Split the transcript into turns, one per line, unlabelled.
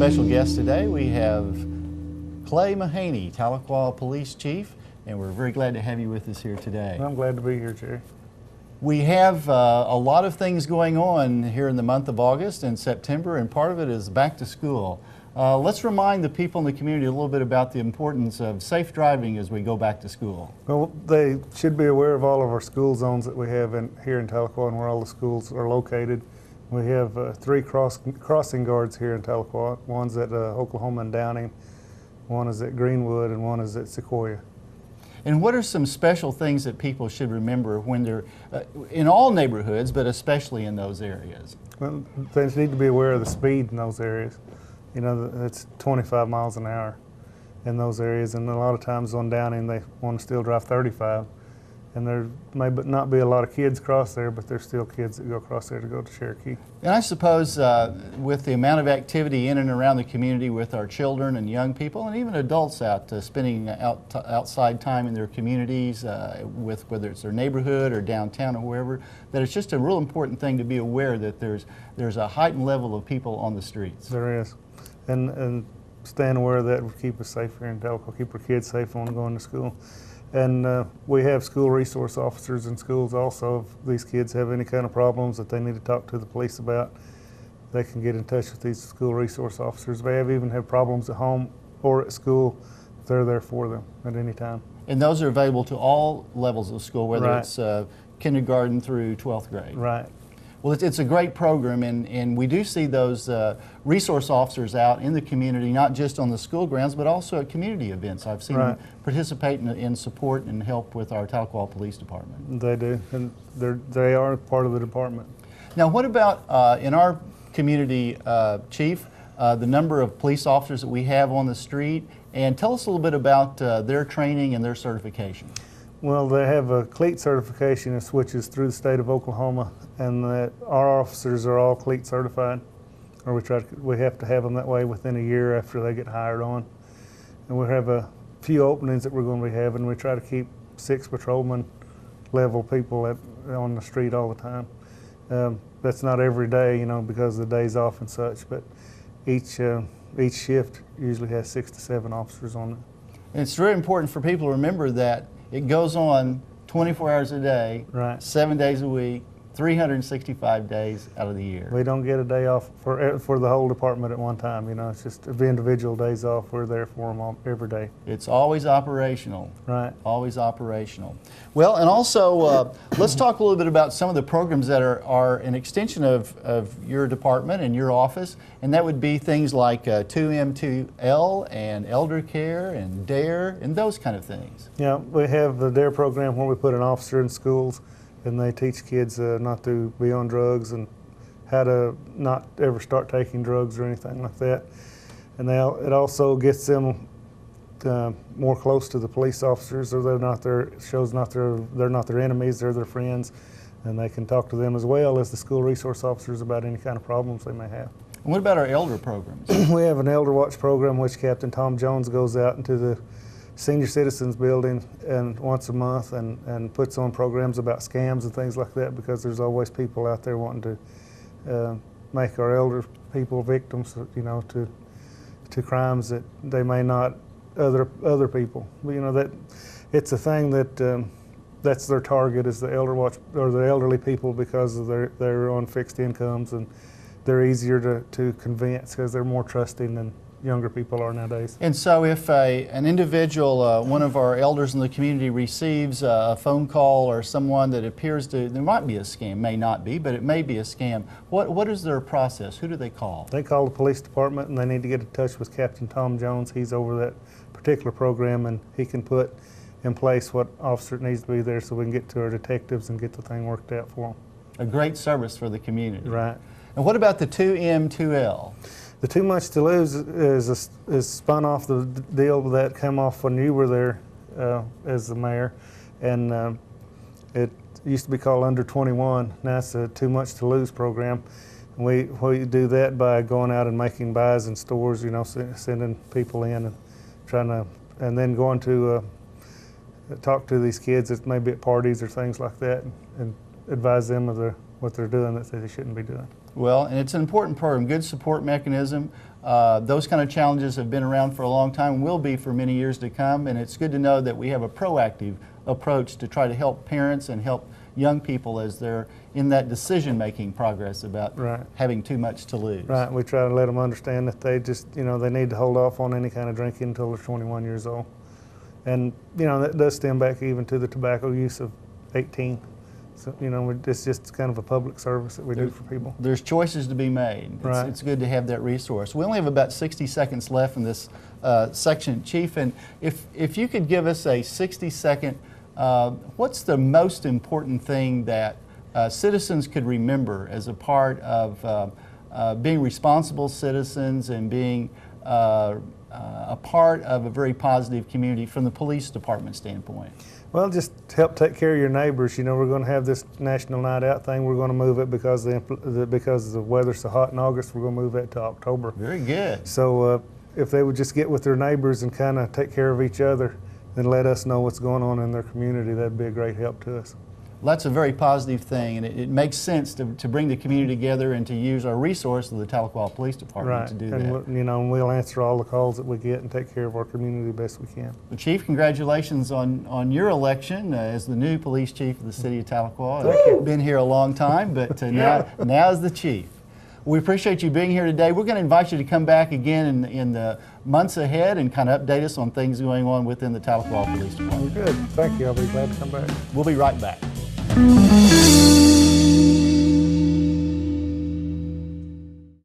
special guest today. We have Clay Mahaney, Tahlequah Police Chief, and we're very glad to have you with us here today.
I'm glad to be here, Jerry.
We have a lot of things going on here in the month of August and September, and part of it is back to school. Let's remind the people in the community a little bit about the importance of safe driving as we go back to school.
Well, they should be aware of all of our school zones that we have here in Tahlequah and where all the schools are located. We have 3 crossing guards here in Tahlequah. One's at Oklahoma and Downing, one is at Greenwood, and one is at Sequoia.
And what are some special things that people should remember when they're in all neighborhoods, but especially in those areas?
Well, they need to be aware of the speed in those areas. You know, it's 25 miles an hour in those areas, and a lot of times on Downing they want to still drive 35. And there may not be a lot of kids cross there, but there's still kids that go across there to go to Cherokee.
And I suppose with the amount of activity in and around the community with our children and young people and even adults out spending outside time in their communities with whether it's their neighborhood or downtown or wherever, that it's just a real important thing to be aware that there's a heightened level of people on the streets.
There is. And staying aware of that will keep us safe here in Tahlequah, keep our kids safe when going to school. And we have school resource officers in schools also. If these kids have any kind of problems that they need to talk to the police about, they can get in touch with these school resource officers. If they even have problems at home or at school, they're there for them at any time.
And those are available to all levels of school, whether
Right.
it's kindergarten through 12th grade.
Right.
Well, it's a great program, and we do see those resource officers out in the community, not just on the school grounds, but also at community events. I've seen them participate in support and help with our Tahlequah Police Department.
They do, and they are part of the department.
Now, what about in our community, Chief, the number of police officers that we have on the street, and tell us a little bit about their training and their certification. Well,
they have a CLEAT certification that switches through the state of Oklahoma, and that our officers are all CLEAT certified, or we have to have them that way within a year after they get hired on. And we have a few openings that we're going to be having. We try to keep 6 patrolman level people on the street all the time. That's not every day, you know, because of the days off and such, but each shift usually has 6 to 7 officers on it.
And it's very important for people to remember that it goes on 24 hours a day, 7 days a week, 365 days out of the year.
We don't get a day off for the whole department at one time. You know, it's just the individual days off. We're there for them every day.
It's always operational.
Right.
Always operational. Well, and also let's talk a little bit about some of the programs that are an extension of your department and your office, and that would be things like 2M2L and elder care and DARE and those kind of things.
Yeah, we have the DARE program where we put an officer in schools, and they teach kids not to be on drugs and how to not ever start taking drugs or anything like that. And it also gets them more close to the police officers, so they're not their enemies, they're their friends, and they can talk to them as well as the school resource officers about any kind of problems they may have.
And what about our elder programs?
We have an Elder Watch program which Captain Tom Jones goes out into the Senior Citizens building and once a month and puts on programs about scams and things like that, because there's always people out there wanting to make our elder people victims, you know, to crimes that they may not other people. But, you know, that it's a thing that that's their target, is the Elder Watch or the elderly people, because of they're on fixed incomes and they're easier to convince because they're more trusting than younger people are nowadays.
And so if an individual, one of our elders in the community, receives a phone call or someone that appears to, there might be a scam, may not be, but it may be a scam, what is their process? Who do they call?
They call the police department, and they need to get in touch with Captain Tom Jones. He's over that particular program, and he can put in place what officer needs to be there so we can get to our detectives and get the thing worked out for them.
A great service for the community.
Right.
And what about the 2M2L?
The Too Much to Lose is spun off the deal that came off when you were there as the mayor, and it used to be called Under 21. Now it's a Too Much to Lose program. We do that by going out and making buys in stores, you know, sending people in and and then going to talk to these kids that may be at parties or things like that, and advise them of what they're doing that they shouldn't be doing.
Well, and it's an important program, good support mechanism. Those kind of challenges have been around for a long time and will be for many years to come, and it's good to know that we have a proactive approach to try to help parents and help young people as they're in that decision-making progress about having too much to lose.
Right, we try to let them understand that they just, they need to hold off on any kind of drinking until they're 21 years old. And, that does stem back even to the tobacco use of 18. So, it's just kind of a public service that we do for people.
There's choices to be made. It's good to have that resource. We only have about 60 seconds left in this section, Chief, and if you could give us a 60-second, what's the most important thing that citizens could remember as a part of being responsible citizens and being a part of a very positive community from the police department standpoint?
Well, just help take care of your neighbors. We're going to have this National Night Out thing. We're going to move it because the weather's so hot in August. We're going to move that to October.
Very good.
So if they would just get with their neighbors and kind of take care of each other and let us know what's going on in their community, that'd be a great help to us.
Well, that's a very positive thing, and it makes sense to bring the community together and to use our resource of the Tahlequah Police Department to do that.
And we'll answer all the calls that we get and take care of our community the best we can.
Well, Chief, congratulations on your election as the new police chief of the city of Tahlequah.
Thank you.
Been here a long time, but now as the chief. We appreciate you being here today. We're going to invite you to come back again in the months ahead and kind of update us on things going on within the Tahlequah Police Department.
Good. Thank you. I'll be glad to come back.
We'll be right back.